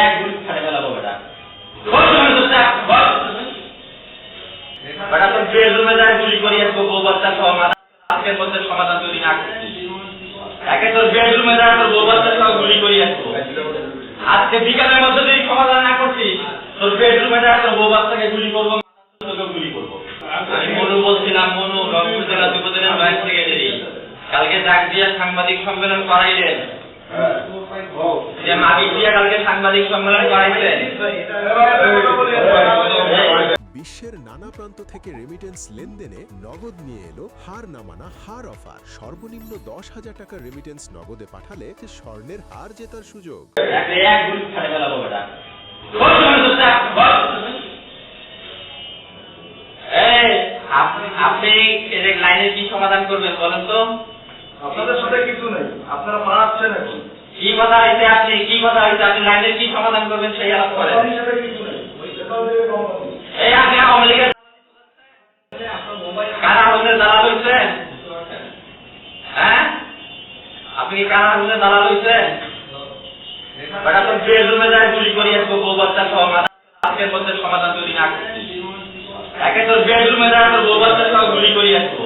এক গুলি ফাটে ফেলাবো বেটা। বেটা তোর বেডরুমে যায় গুলি করি আসবো বউ বাচ্চা সহ আজকের মধ্যে সমাধান তৈরি না করছিস। একে তোর বেডরুমে যায় তোর বউ বাচ্চা সহ গুলি করি আসবো। আজকে বিকালের মধ্যে যদি সমাধান না করছিস তোর বেডরুমে যায় তোর বউ বাচ্চাকে গুলি করবো, তোকে গুলি করবো। আমি মনু বলছিলাম, মনু রংপুর জেলা যুবদলের জয়েন্ট সেক্রেটারি। কালকে ডাক দিয়ে সাংবাদিক সম্মেলন করাইলেন, যে মালিক দিয়ে কালকে সাংবাদিক সম্মেলন করাইলেন। বিশ্বের নানা প্রান্ত থেকে রেমিটেন্স লেনদেনে নগদ নিয়ে এলো হার না মানা হার অফার। সর্বনিম্ন 10,000 টাকা রেমিটেন্স নগদে পাঠালে স্বর্ণের হার জেতার সুযোগ। এক গুলি ফাটে ফেলাবো বেটা। আপনি লাইনের কি সমাধান করবেন বলেন তো? আপনাদের সাথে কিছু নেই, আপনারা মারাচ্ছেন এখন। কি কথা হইছে আপনি, কি কথা হইছে আপনি লাইনের কি সমাধান করবেন সেই আলাপ করেন। এই আপনি আওয়ামী লীগের কারা হাউসের দালাল হইছেন? হ্যাঁ, আপনি কি কারা হাউসের দালাল হইছেন? বেটা তোর বেডরুমে যায় গুলি করি আসবো বউ বাচ্চা সহ আজকের মধ্যে সমাধান তৈরি না করছিস। একে তোর বেডরুমে যায় তোর বউ বাচ্চা সহ গুলি করি আসবো।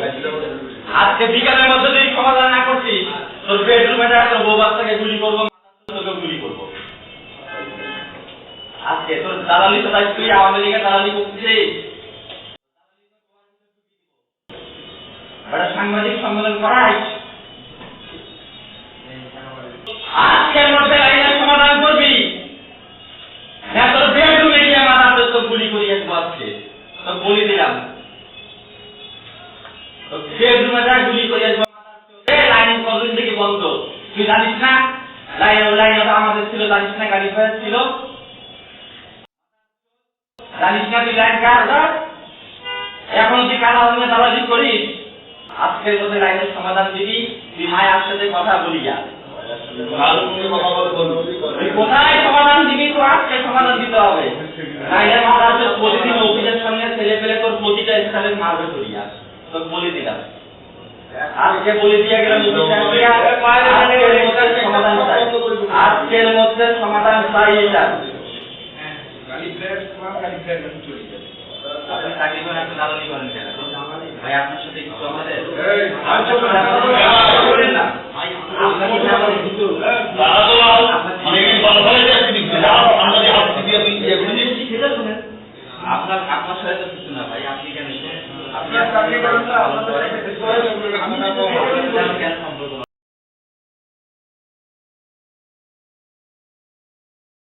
আজকে বিকালের মধ্যে যদি সমাধান না করছিস তোর বেডরুমে যায় তোর বউ বাচ্চাকে গুলি করবো, তোকে গুলি করবো। আজকে তোর দালালি তো তাই তুই আওয়ামী লীগের দালালি করছিস। সাংবাদিক সম্মেলন করাই আজকের মধ্যে লাইনের সমাধান করবি না তোর বেডরুমে গিয়ে মাথা তো গুলি করি আসবো। আজকে তোর বলি দিলাম, বেডরুমে যায় গুলি করি আসবো। লাইন কতদিন থেকে বন্ধ তুই জানিস না? লাইন আমাদের ছিল জানিস না? গাড়ি ফায়ার ছিল জানিস না? তুই লাইন কার? এখন তুই কারা হলে দালালি করিস। আজকের মধ্যে লাইনের সমাধান দিবি, তুই মায়ের সাথে কথা বলি যা। কোথায় সমাধান দিবি? তো আজকে সমাধান দিতে হবে। লাইনের মাথা হচ্ছে প্রতিদিন অফিসের সামনে ছেলে পেলে তোর প্রতিটা স্থানের মারবে করিয়া, তোকে বলে দিলাম। আজকে বলে দিয়ে গেলাম সমাধান চাই, আজকের মধ্যে সমাধান চাই। এটা আপনি চাকরি করেন, আপনি দালালি করেন কেন ভাই? আপনার সাথে কিছু আমাদের আপনার সাথে তো কিছু না ভাই। আপনি কেন আপনি চাকরি করেন না?